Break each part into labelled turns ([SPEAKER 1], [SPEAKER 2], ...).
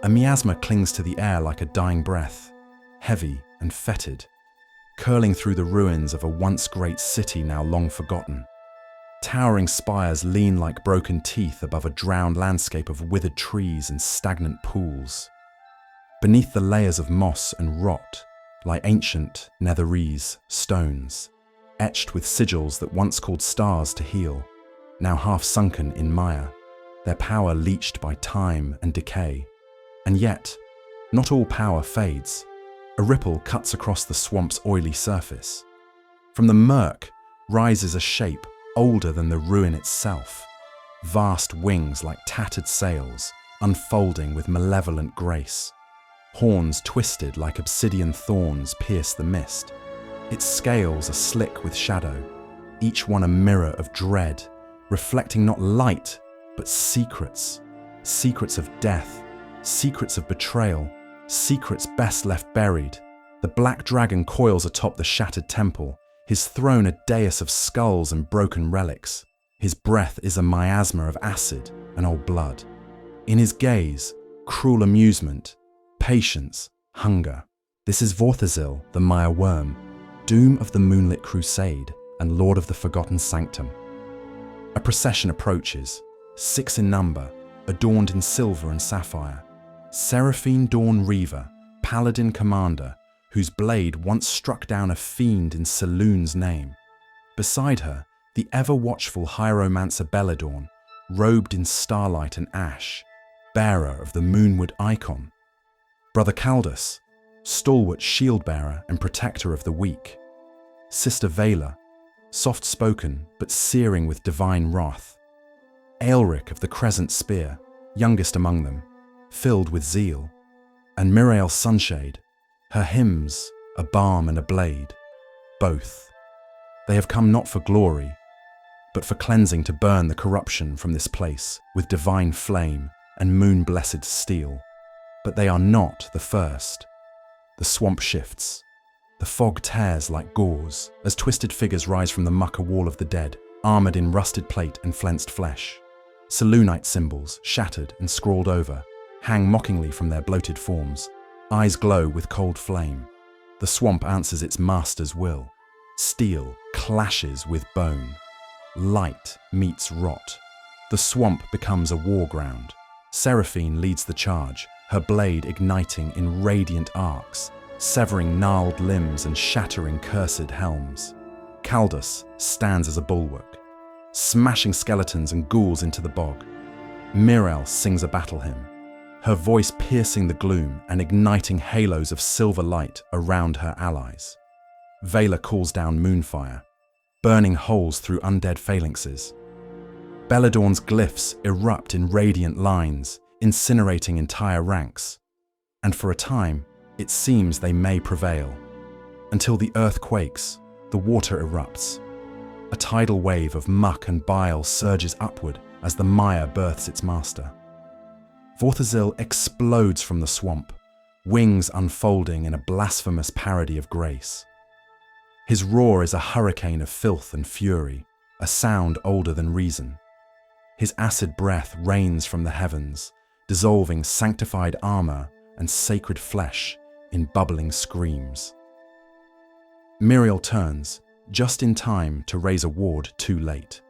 [SPEAKER 1] A miasma clings to the air like a dying breath, heavy and fetid, curling through the ruins of a once great city now long forgotten. Towering spires lean like broken teeth above a drowned landscape of withered trees and stagnant pools. Beneath the layers of moss and rot lie ancient netherese stones, etched with sigils that once called stars to heal, now half sunken in mire, their power leached by time and decay. And yet, not all power fades. A ripple cuts across the swamp's oily surface. From the murk rises a shape older than the ruin itself, vast wings like tattered sails, unfolding with malevolent grace. Horns twisted like obsidian thorns pierce the mist. Its scales are slick with shadow, each one a mirror of dread, reflecting not light, but secrets. Secrets of death, secrets of betrayal, secrets best left buried. The black dragon coils atop the shattered temple, his throne a dais of skulls and broken relics. His breath is a miasma of acid and old blood. In his gaze, cruel amusement, patience, hunger. This is Vorthazil, the Mire Worm, doom of the moonlit crusade and lord of the forgotten sanctum. A procession approaches, 6 in number, adorned in silver and sapphire. Seraphine Dawn Reaver, paladin commander, whose blade once struck down a fiend in Saloon's name. Beside her, the ever-watchful hieromancer Belladorn, robed in starlight and ash, bearer of the moonward icon. Brother Caldus, stalwart shield-bearer and protector of the weak. Sister Vela, soft-spoken but searing with divine wrath. Aelric of the Crescent Spear, youngest among them, filled with zeal. And Mirael Sunshade, her hymns a balm and a blade, both. They have come not for glory, but for cleansing to burn the corruption from this place with divine flame and moon-blessed steel. But they are not the first. The swamp shifts. The fog tears like gauze as twisted figures rise from the mucker wall of the dead, armoured in rusted plate and flensed flesh. Saloonite symbols, shattered and scrawled over, hang mockingly from their bloated forms. Eyes glow with cold flame. The swamp answers its master's will. Steel clashes with bone. Light meets rot. The swamp becomes a war ground. Seraphine leads the charge, her blade igniting in radiant arcs, severing gnarled limbs and shattering cursed helms. Caldus stands as a bulwark, smashing skeletons and ghouls into the bog. Mirael sings a battle hymn, her voice piercing the gloom and igniting halos of silver light around her allies. Vela calls down moonfire, burning holes through undead phalanxes. Belladorn's glyphs erupt in radiant lines, incinerating entire ranks. And for a time, it seems they may prevail. Until the earth quakes, the water erupts. A tidal wave of muck and bile surges upward as the mire births its master. Vorthazil explodes from the swamp, wings unfolding in a blasphemous parody of grace. His roar is a hurricane of filth and fury, a sound older than reason. His acid breath rains from the heavens, dissolving sanctified armor and sacred flesh in bubbling screams. Mirael turns, just in time to raise a ward too late.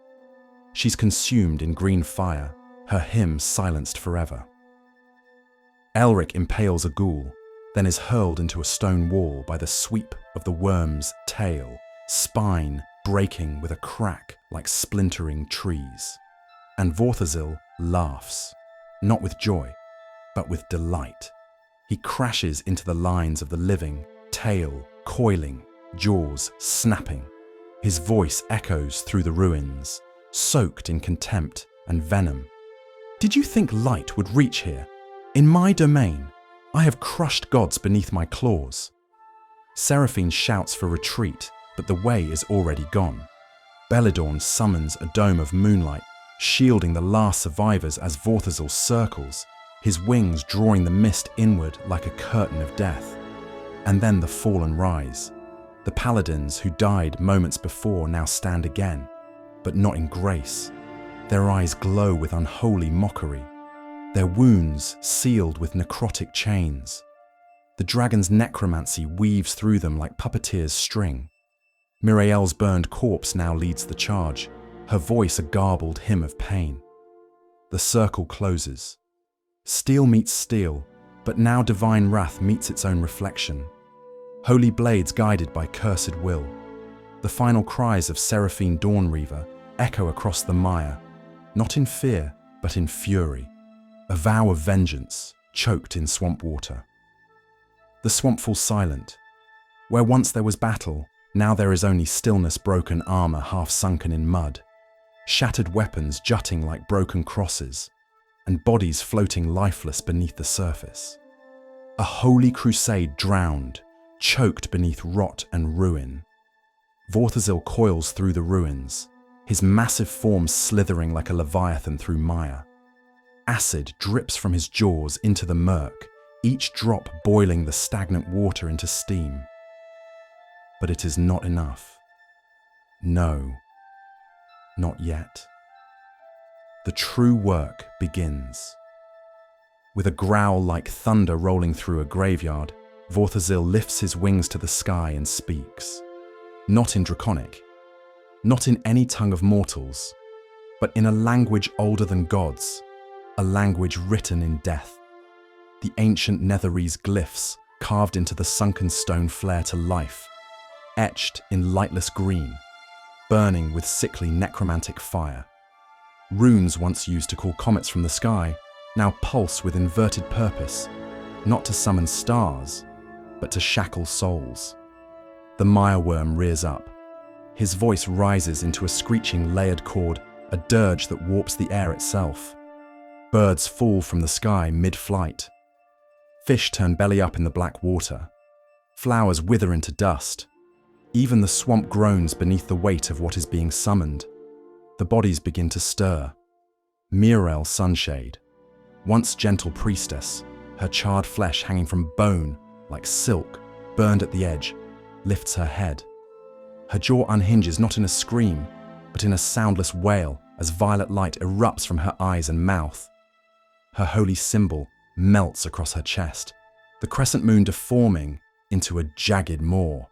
[SPEAKER 1] She's consumed in green fire, her hymn silenced forever. Aelric impales a ghoul, then is hurled into a stone wall by the sweep of the worm's tail, spine breaking with a crack like splintering trees. And Vorthazil laughs, not with joy, but with delight. He crashes into the lines of the living, tail coiling, jaws snapping. His voice echoes through the ruins, soaked in contempt and venom. Did you think light would reach here? In my domain, I have crushed gods beneath my claws. Seraphine shouts for retreat, but the way is already gone. Belladorn summons a dome of moonlight, shielding the last survivors as Vorthazil circles, his wings drawing the mist inward like a curtain of death. And then the fallen rise. The paladins who died moments before now stand again, but not in grace. Their eyes glow with unholy mockery. their wounds sealed with necrotic chains. The dragon's necromancy weaves through them like puppeteer's string. Miriel's burned corpse now leads the charge, her voice a garbled hymn of pain. The circle closes. Steel meets steel, but now divine wrath meets its own reflection. Holy blades guided by cursed will. The final cries of Seraphine Dawnreaver echo across the mire, not in fear, but in fury. A vow of vengeance, choked in swamp water. The swamp falls silent. Where once there was battle, now there is only stillness, broken armor half sunken in mud, shattered weapons jutting like broken crosses, and bodies floating lifeless beneath the surface. A holy crusade drowned, choked beneath rot and ruin. Vorthazil coils through the ruins, his massive form slithering like a leviathan through mire. Acid drips from his jaws into the murk, each drop boiling the stagnant water into steam. But it is not enough. No, not yet. The true work begins. With a growl like thunder rolling through a graveyard, Vorthazil lifts his wings to the sky and speaks. Not in Draconic, not in any tongue of mortals, but in a language older than gods, a language written in death. The ancient Netherese glyphs carved into the sunken stone flare to life, etched in lightless green, burning with sickly necromantic fire. Runes once used to call comets from the sky now pulse with inverted purpose, not to summon stars, but to shackle souls. The mireworm rears up. His voice rises into a screeching layered chord, a dirge that warps the air itself. Birds fall from the sky mid-flight. Fish turn belly up in the black water. Flowers wither into dust. Even the swamp groans beneath the weight of what is being summoned. The bodies begin to stir. Mirel Sunshade, once gentle priestess, her charred flesh hanging from bone like silk, burned at the edge, lifts her head. Her jaw unhinges not in a scream, but in a soundless wail as violet light erupts from her eyes and mouth. Her holy symbol melts across her chest, the crescent moon deforming into a jagged maw.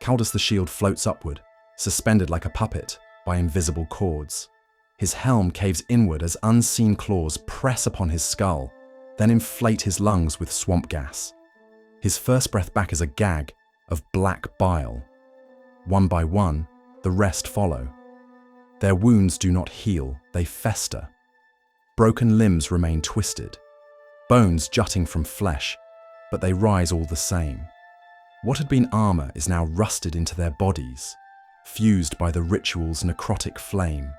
[SPEAKER 1] Caldus the shield floats upward, suspended like a puppet by invisible cords. His helm caves inward as unseen claws press upon his skull, then inflate his lungs with swamp gas. His first breath back is a gag of black bile. One by one, the rest follow. Their wounds do not heal, they fester. Broken limbs remain twisted, bones jutting from flesh, but they rise all the same. What had been armor is now rusted into their bodies, fused by the ritual's necrotic flame.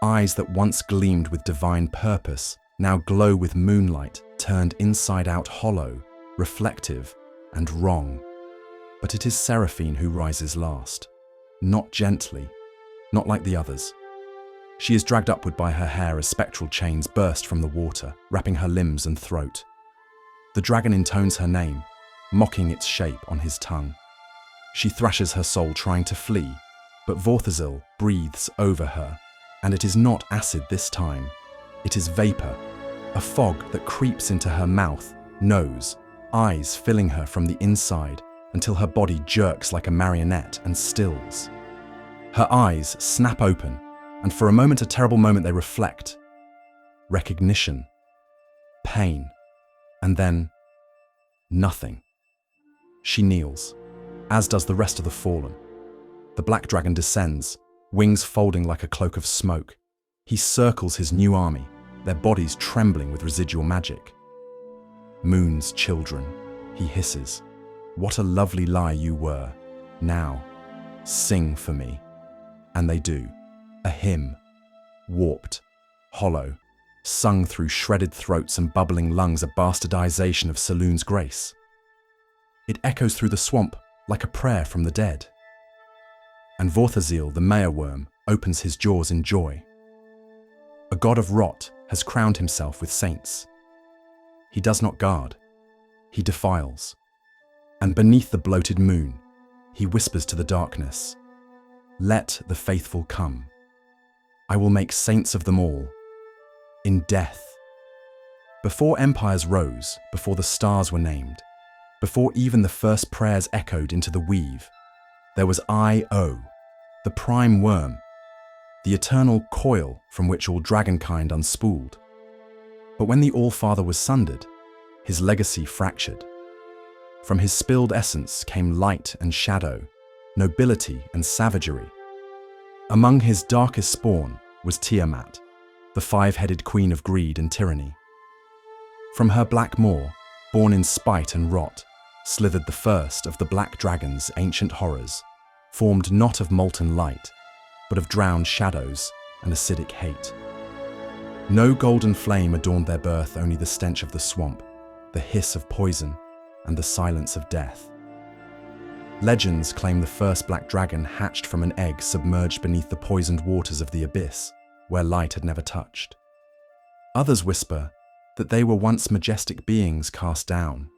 [SPEAKER 1] Eyes that once gleamed with divine purpose now glow with moonlight, turned inside out hollow, reflective, and wrong. But it is Seraphine who rises last. Not gently, not like the others. She is dragged upward by her hair as spectral chains burst from the water, wrapping her limbs and throat. The dragon intones her name, mocking its shape on his tongue. She thrashes her soul trying to flee, but Vorthazil breathes over her, and it is not acid this time. It is vapor, a fog that creeps into her mouth, nose, eyes filling her from the inside until her body jerks like a marionette and stills. Her eyes snap open, and for a moment, a terrible moment, they reflect. Recognition, pain, and then nothing. She kneels, as does the rest of the fallen. The black dragon descends, wings folding like a cloak of smoke. He circles his new army, their bodies trembling with residual magic. Moon's children, he hisses. What a lovely lie you were. Now, sing for me. And they do. A hymn, warped, hollow, sung through shredded throats and bubbling lungs, a bastardization of Saloon's grace. It echoes through the swamp like a prayer from the dead. And Vorthazil, the mayorworm, opens his jaws in joy. A god of rot has crowned himself with saints. He does not guard, he defiles. And beneath the bloated moon, he whispers to the darkness, "Let the faithful come. I will make saints of them all, in death Before empires rose, before the stars were named, before even the first prayers echoed into the weave, there was Io, the prime worm, the eternal coil from which all dragonkind unspooled. But when the All-Father was sundered, his legacy fractured. From his spilled essence came light and shadow, nobility and savagery. Among his darkest spawn was Tiamat, the five-headed queen of greed and tyranny. From her black maw, born in spite and rot, slithered the first of the black dragon's ancient horrors, formed not of molten light, but of drowned shadows and acidic hate. No golden flame adorned their birth, only the stench of the swamp, the hiss of poison, and the silence of death. Legends claim the first black dragon hatched from an egg submerged beneath the poisoned waters of the abyss, where light had never touched. Others whisper that they were once majestic beings cast down,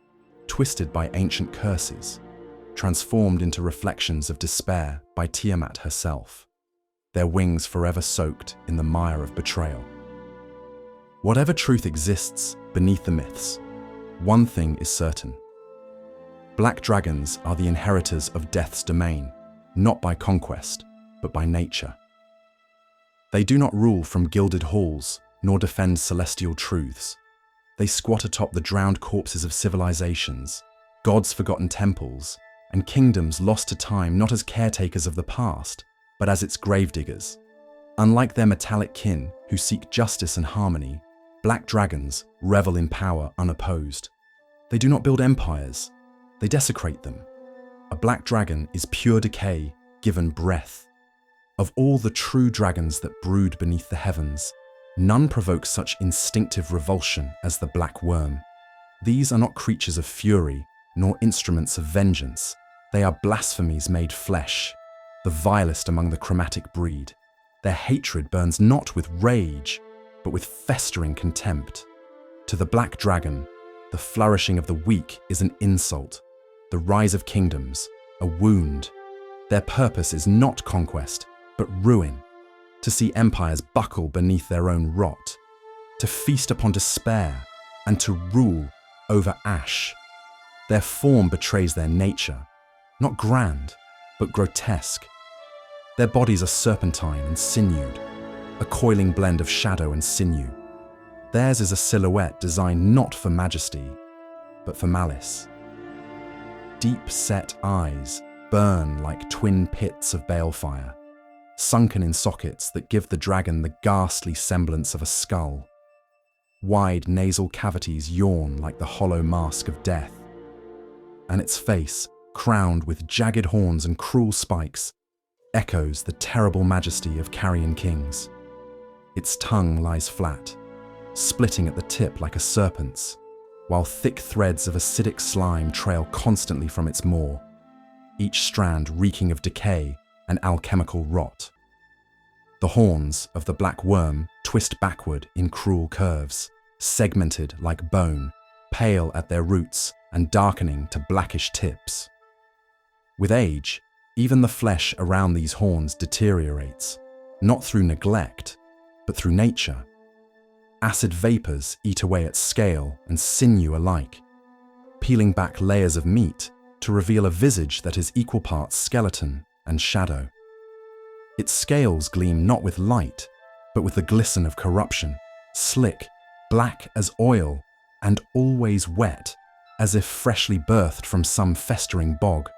[SPEAKER 1] twisted by ancient curses, transformed into reflections of despair by Tiamat herself, their wings forever soaked in the mire of betrayal. Whatever truth exists beneath the myths, one thing is certain. Black dragons are the inheritors of death's domain, not by conquest, but by nature. They do not rule from gilded halls, nor defend celestial truths. They squat atop the drowned corpses of civilizations, gods' forgotten temples, and kingdoms lost to time not as caretakers of the past, but as its gravediggers. Unlike their metallic kin, who seek justice and harmony, black dragons revel in power unopposed. They do not build empires, they desecrate them. A black dragon is pure decay given breath. Of all the true dragons that brood beneath the heavens, none provoke such instinctive revulsion as the black worm. These are not creatures of fury, nor instruments of vengeance. They are blasphemies made flesh, the vilest among the chromatic breed. Their hatred burns not with rage, but with festering contempt. To the black dragon, the flourishing of the weak is an insult, the rise of kingdoms, a wound. Their purpose is not conquest, but ruin, to see empires buckle beneath their own rot, to feast upon despair, and to rule over ash. Their form betrays their nature, not grand, but grotesque. Their bodies are serpentine and sinewed, a coiling blend of shadow and sinew. Theirs is a silhouette designed not for majesty, but for malice. Deep-set eyes burn like twin pits of balefire, sunken in sockets that give the dragon the ghastly semblance of a skull. Wide nasal cavities yawn like the hollow mask of death, and its face, crowned with jagged horns and cruel spikes, echoes the terrible majesty of carrion kings. Its tongue lies flat, splitting at the tip like a serpent's, while thick threads of acidic slime trail constantly from its maw, each strand reeking of decay and alchemical rot. The horns of the black worm twist backward in cruel curves, segmented like bone, pale at their roots and darkening to blackish tips. With age, even the flesh around these horns deteriorates, not through neglect, but through nature. Acid vapors eat away at scale and sinew alike, peeling back layers of meat to reveal a visage that is equal parts skeleton and shadow. Its scales gleam not with light, but with the glisten of corruption, slick, black as oil, and always wet, as if freshly birthed from some festering bog.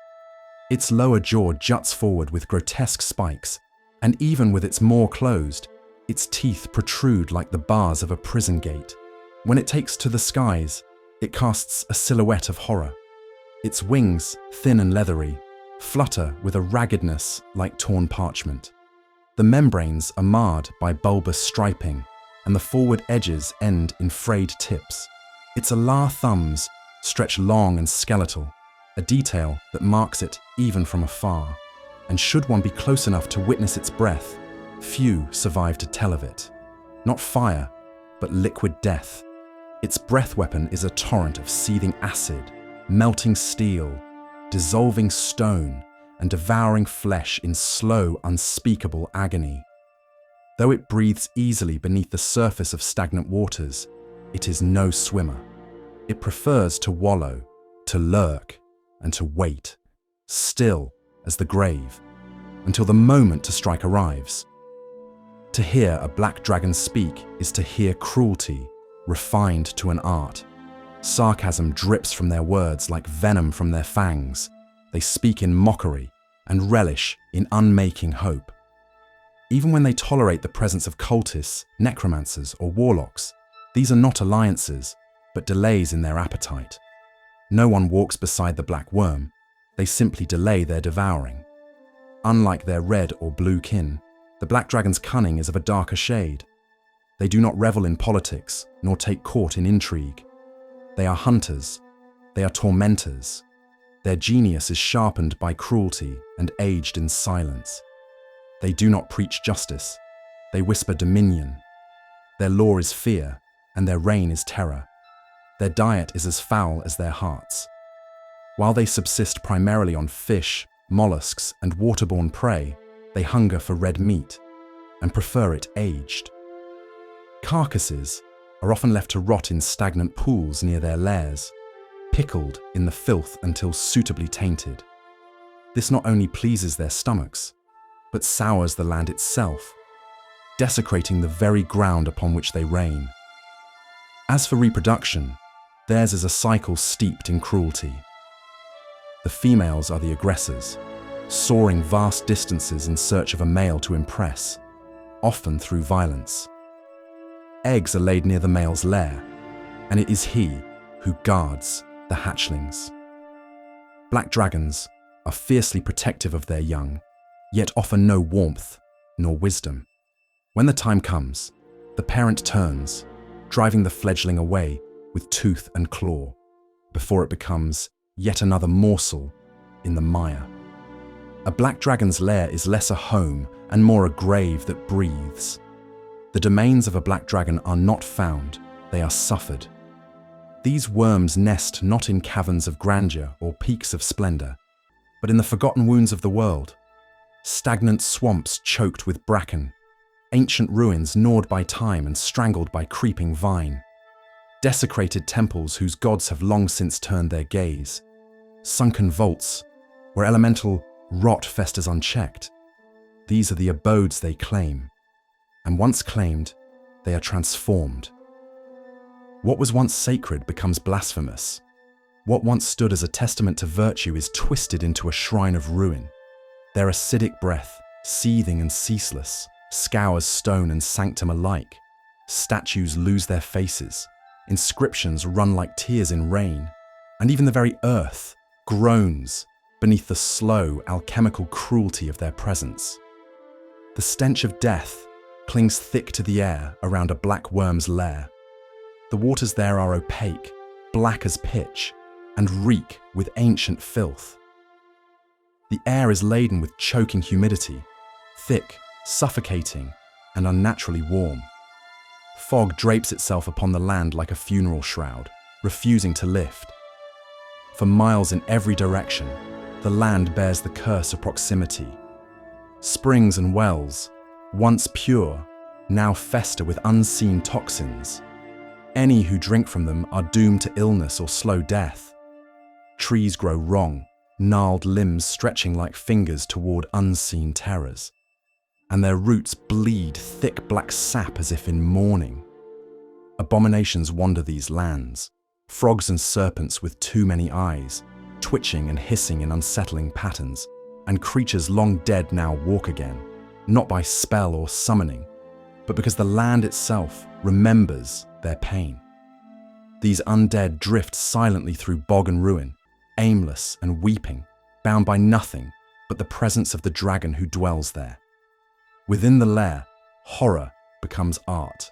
[SPEAKER 1] Its lower jaw juts forward with grotesque spikes, and even with its maw closed, its teeth protrude like the bars of a prison gate. When it takes to the skies, it casts a silhouette of horror. Its wings, thin and leathery, flutter with a raggedness like torn parchment. The membranes are marred by bulbous striping, and the forward edges end in frayed tips. Its alar thumbs stretch long and skeletal, a detail that marks it even from afar. And should one be close enough to witness its breath, few survive to tell of it. Not fire, but liquid death. Its breath weapon is a torrent of seething acid, melting steel, dissolving stone, and devouring flesh in slow, unspeakable agony. Though it breathes easily beneath the surface of stagnant waters, it is no swimmer. It prefers to wallow, to lurk, and to wait, still as the grave, until the moment to strike arrives. To hear a black dragon speak is to hear cruelty, refined to an art. Sarcasm drips from their words like venom from their fangs. They speak in mockery and relish in unmaking hope. Even when they tolerate the presence of cultists, necromancers, or warlocks, these are not alliances, but delays in their appetite. No one walks beside the black worm. They simply delay their devouring. Unlike their red or blue kin, the black dragon's cunning is of a darker shade. They do not revel in politics, nor take court in intrigue. They are hunters. They are tormentors. Their genius is sharpened by cruelty and aged in silence. They do not preach justice. They whisper dominion. Their law is fear, and their reign is terror. Their diet is as foul as their hearts. While they subsist primarily on fish, mollusks, and waterborne prey, they hunger for red meat and prefer it aged. Carcasses are often left to rot in stagnant pools near their lairs, pickled in the filth until suitably tainted. This not only pleases their stomachs, but sours the land itself, desecrating the very ground upon which they reign. As for reproduction, theirs is a cycle steeped in cruelty. The females are the aggressors, soaring vast distances in search of a male to impress, often through violence. Eggs are laid near the male's lair, and it is he who guards the hatchlings. Black dragons are fiercely protective of their young, yet offer no warmth nor wisdom. When the time comes, the parent turns, driving the fledgling away with tooth and claw, before it becomes yet another morsel in the mire. A black dragon's lair is less a home and more a grave that breathes. The domains of a black dragon are not found, they are suffered. These worms nest not in caverns of grandeur or peaks of splendor, but in the forgotten wounds of the world. Stagnant swamps choked with bracken, ancient ruins gnawed by time and strangled by creeping vine, desecrated temples whose gods have long since turned their gaze, sunken vaults where elemental rot festers unchecked. These are the abodes they claim, and once claimed, they are transformed. What was once sacred becomes blasphemous. What once stood as a testament to virtue is twisted into a shrine of ruin. Their acidic breath, seething and ceaseless, scours stone and sanctum alike. Statues lose their faces, inscriptions run like tears in rain, and even the very earth groans beneath the slow, alchemical cruelty of their presence. The stench of death clings thick to the air around a black worm's lair. The waters there are opaque, black as pitch, and reek with ancient filth. The air is laden with choking humidity, thick, suffocating, and unnaturally warm. Fog drapes itself upon the land like a funeral shroud, refusing to lift. For miles in every direction, the land bears the curse of proximity. Springs and wells, once pure, now fester with unseen toxins. Any who drink from them are doomed to illness or slow death. Trees grow wrong, gnarled limbs stretching like fingers toward unseen terrors, and their roots bleed thick black sap as if in mourning. Abominations wander these lands, frogs and serpents with too many eyes, twitching and hissing in unsettling patterns, and creatures long dead now walk again, not by spell or summoning, but because the land itself remembers their pain. These undead drift silently through bog and ruin, aimless and weeping, bound by nothing but the presence of the dragon who dwells there. Within the lair, horror becomes art.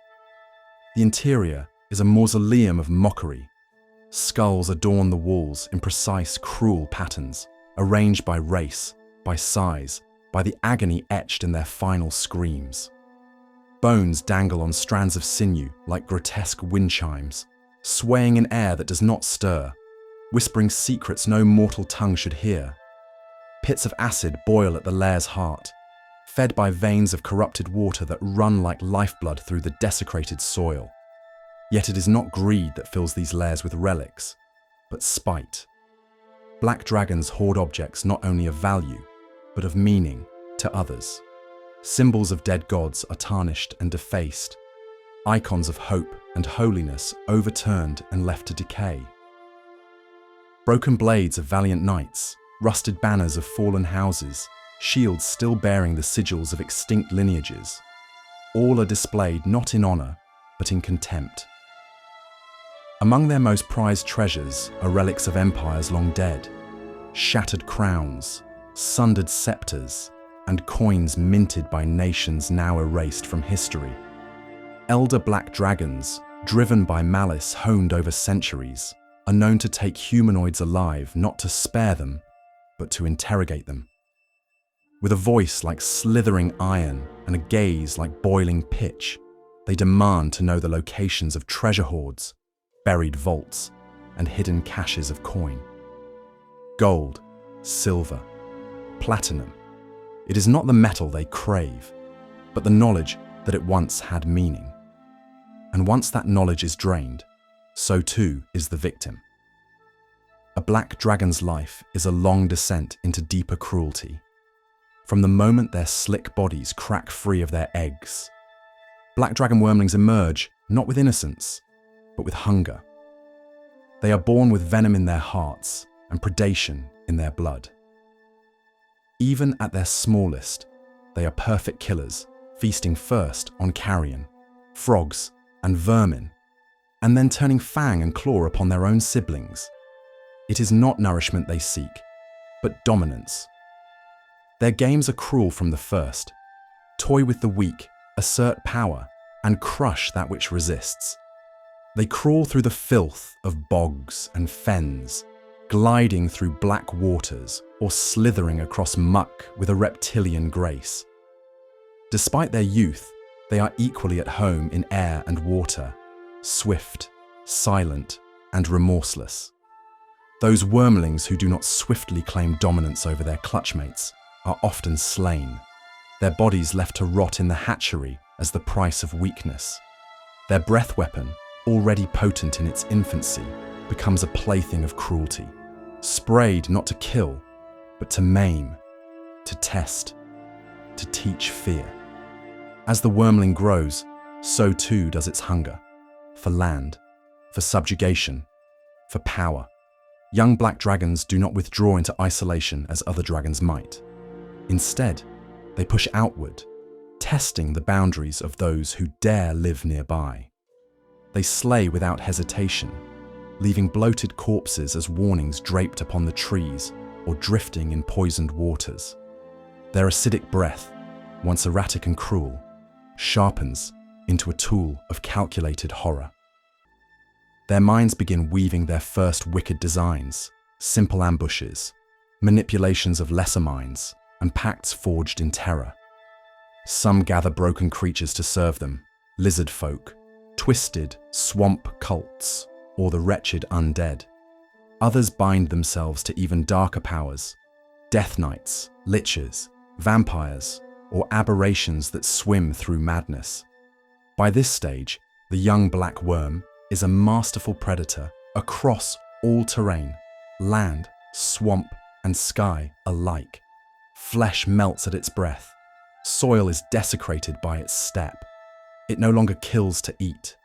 [SPEAKER 1] The interior is a mausoleum of mockery. Skulls adorn the walls in precise, cruel patterns, arranged by race, by size, by the agony etched in their final screams. Bones dangle on strands of sinew like grotesque wind chimes, swaying in air that does not stir, whispering secrets no mortal tongue should hear. Pits of acid boil at the lair's heart, fed by veins of corrupted water that run like lifeblood through the desecrated soil. Yet it is not greed that fills these lairs with relics, but spite. Black dragons hoard objects not only of value, but of meaning to others. Symbols of dead gods are tarnished and defaced, icons of hope and holiness overturned and left to decay. Broken blades of valiant knights, rusted banners of fallen houses, shields still bearing the sigils of extinct lineages, all are displayed not in honor, but in contempt. Among their most prized treasures are relics of empires long dead, shattered crowns, sundered scepters, and coins minted by nations now erased from history. Elder black dragons, driven by malice honed over centuries, are known to take humanoids alive not to spare them, but to interrogate them. With a voice like slithering iron and a gaze like boiling pitch, they demand to know the locations of treasure hoards, buried vaults, and hidden caches of coin. Gold, silver, platinum. It is not the metal they crave, but the knowledge that it once had meaning. And once that knowledge is drained, so too is the victim. A black dragon's life is a long descent into deeper cruelty. From the moment their slick bodies crack free of their eggs, black dragon wormlings emerge not with innocence, but with hunger. They are born with venom in their hearts and predation in their blood. Even at their smallest, they are perfect killers, feasting first on carrion, frogs, and vermin, and then turning fang and claw upon their own siblings. It is not nourishment they seek, but dominance. Their games are cruel from the first. Toy with the weak, assert power, and crush that which resists. They crawl through the filth of bogs and fens, gliding through black waters or slithering across muck with a reptilian grace. Despite their youth, they are equally at home in air and water, swift, silent, and remorseless. Those wormlings who do not swiftly claim dominance over their clutchmates are often slain, their bodies left to rot in the hatchery as the price of weakness. Their breath weapon, already potent in its infancy, becomes a plaything of cruelty, sprayed not to kill, but to maim, to test, to teach fear. As the wormling grows, so too does its hunger, for land, for subjugation, for power. Young black dragons do not withdraw into isolation as other dragons might. Instead, they push outward, testing the boundaries of those who dare live nearby. They slay without hesitation, leaving bloated corpses as warnings draped upon the trees or drifting in poisoned waters. Their acidic breath, once erratic and cruel, sharpens into a tool of calculated horror. Their minds begin weaving their first wicked designs, simple ambushes, manipulations of lesser minds, and pacts forged in terror. Some gather broken creatures to serve them, lizard folk, twisted swamp cults, or the wretched undead. Others bind themselves to even darker powers, death knights, liches, vampires, or aberrations that swim through madness. By this stage, the young black worm is a masterful predator across all terrain, land, swamp, and sky alike. Flesh melts at its breath. Soil is desecrated by its step. It no longer kills to eat.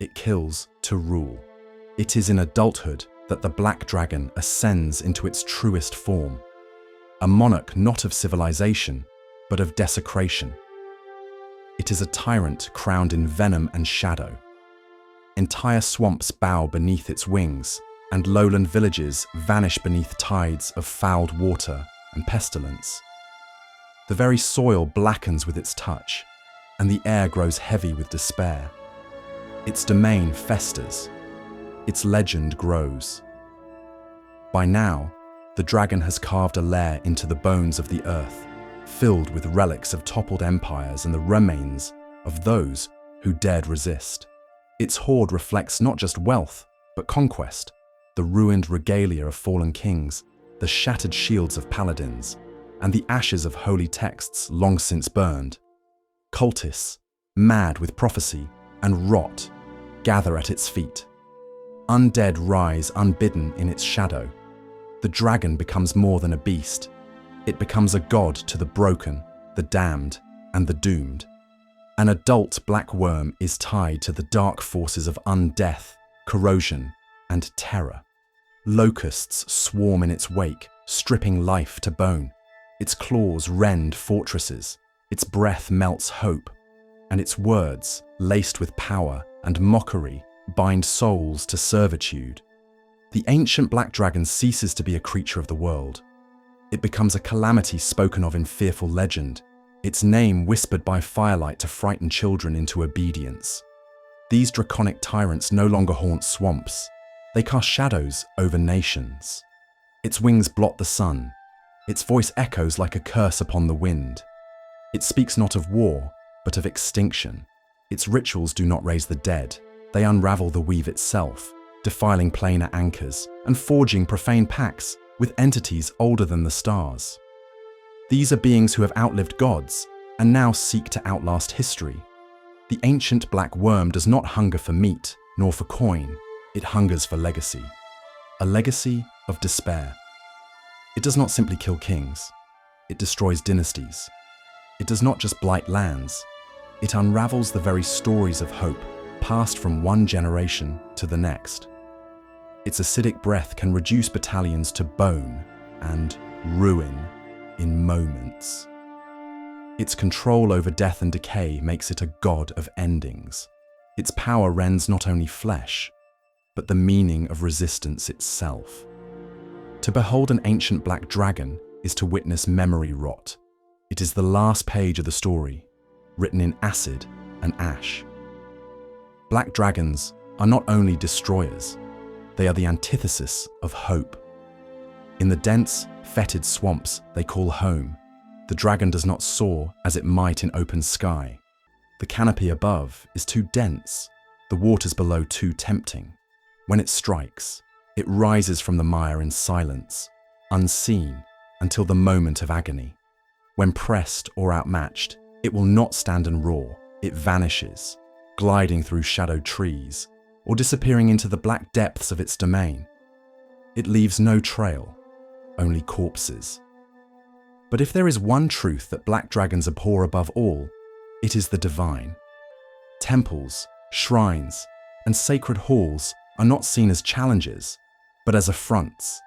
[SPEAKER 1] It kills to rule. It is in adulthood that the black dragon ascends into its truest form, a monarch not of civilization, but of desecration. It is a tyrant crowned in venom and shadow. Entire swamps bow beneath its wings, and lowland villages vanish beneath tides of fouled water and pestilence. The very soil blackens with its touch, and the air grows heavy with despair. Its domain festers. Its legend grows. By now, the dragon has carved a lair into the bones of the earth, filled with relics of toppled empires and the remains of those who dared resist. Its hoard reflects not just wealth, but conquest, the ruined regalia of fallen kings, the shattered shields of paladins, and the ashes of holy texts long since burned. Cultists, mad with prophecy and rot, gather at its feet. Undead rise unbidden in its shadow. The dragon becomes more than a beast. It becomes a god to the broken, the damned, and the doomed. An adult black worm is tied to the dark forces of undeath, corrosion, and terror. Locusts swarm in its wake, stripping life to bone. Its claws rend fortresses, its breath melts hope, and its words, laced with power and mockery, bind souls to servitude. The ancient black dragon ceases to be a creature of the world. It becomes a calamity spoken of in fearful legend, its name whispered by firelight to frighten children into obedience. These draconic tyrants no longer haunt swamps. They cast shadows over nations. Its wings blot the sun. Its voice echoes like a curse upon the wind. It speaks not of war, but of extinction. Its rituals do not raise the dead. They unravel the weave itself, defiling planar anchors and forging profane pacts with entities older than the stars. These are beings who have outlived gods and now seek to outlast history. The ancient black worm does not hunger for meat nor for coin. It hungers for legacy. A legacy of despair. It does not simply kill kings. It destroys dynasties. It does not just blight lands. It unravels the very stories of hope passed from one generation to the next. Its acidic breath can reduce battalions to bone and ruin in moments. Its control over death and decay makes it a god of endings. Its power rends not only flesh, but the meaning of resistance itself. To behold an ancient black dragon is to witness memory rot. It is the last page of the story, written in acid and ash. Black dragons are not only destroyers, they are the antithesis of hope. In the dense, fetid swamps they call home, the dragon does not soar as it might in open sky. The canopy above is too dense, the waters below too tempting. When it strikes, it rises from the mire in silence, unseen until the moment of agony. When pressed or outmatched, it will not stand and roar, it vanishes, gliding through shadowed trees, or disappearing into the black depths of its domain. It leaves no trail, only corpses. But if there is one truth that black dragons abhor above all, it is the divine. Temples, shrines, and sacred halls are not seen as challenges, but as affronts.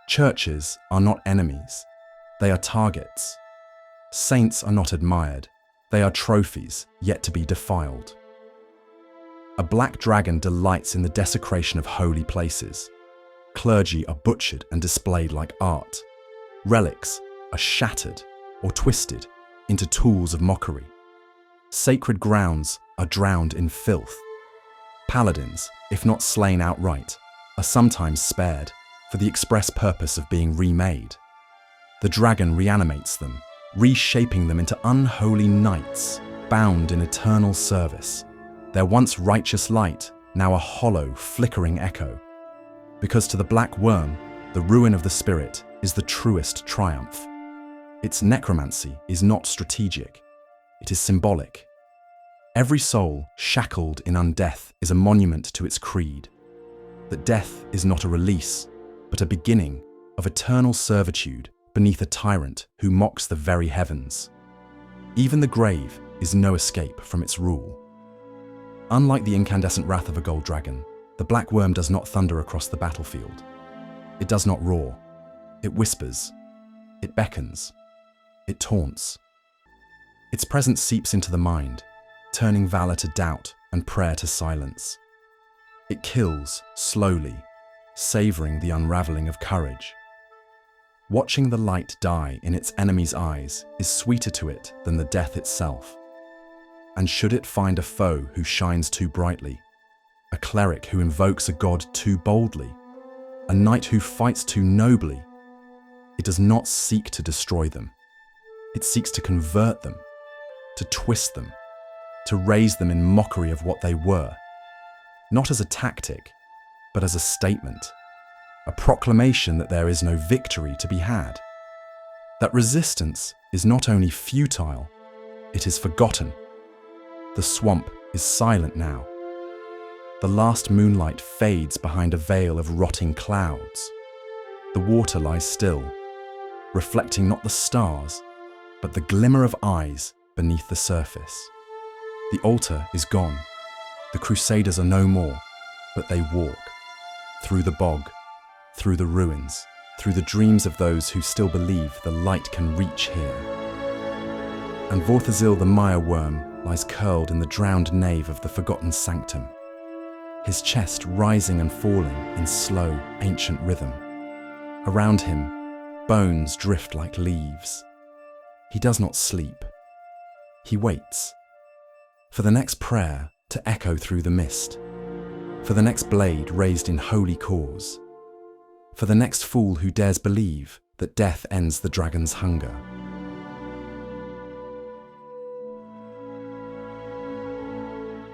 [SPEAKER 1] Churches are not enemies, they are targets. Saints are not admired, they are trophies yet to be defiled. A black dragon delights in the desecration of holy places. Clergy are butchered and displayed like art. Relics are shattered or twisted into tools of mockery. Sacred grounds are drowned in filth. Paladins, if not slain outright, are sometimes spared for the express purpose of being remade. The dragon reanimates them, reshaping them into unholy knights, bound in eternal service. Their once righteous light, now a hollow, flickering echo. Because to the black worm, the ruin of the spirit is the truest triumph. Its necromancy is not strategic, it is symbolic. Every soul shackled in undeath is a monument to its creed, that death is not a release, but a beginning of eternal servitude beneath a tyrant who mocks the very heavens. Even the grave is no escape from its rule. Unlike the incandescent wrath of a gold dragon, the black worm does not thunder across the battlefield. It does not roar. It whispers. It beckons. It taunts. Its presence seeps into the mind, turning valor to doubt and prayer to silence. It kills slowly, savoring the unraveling of courage. Watching the light die in its enemy's eyes is sweeter to it than the death itself. And should it find a foe who shines too brightly, a cleric who invokes a god too boldly, a knight who fights too nobly, it does not seek to destroy them. It seeks to convert them, to twist them, to raise them in mockery of what they were, not as a tactic, but as a statement, a proclamation that there is no victory to be had, that resistance is not only futile, it is forgotten. The swamp is silent now. The last moonlight fades behind a veil of rotting clouds. The water lies still, reflecting not the stars, but the glimmer of eyes beneath the surface. The altar is gone. The crusaders are no more, but they walk. Through the bog, through the ruins, through the dreams of those who still believe the light can reach here. And Vorthazil the mire worm lies curled in the drowned nave of the forgotten sanctum, his chest rising and falling in slow, ancient rhythm. Around him, bones drift like leaves. He does not sleep. He waits for the next prayer to echo through the mist, for the next blade raised in holy cause, for the next fool who dares believe that death ends the dragon's hunger.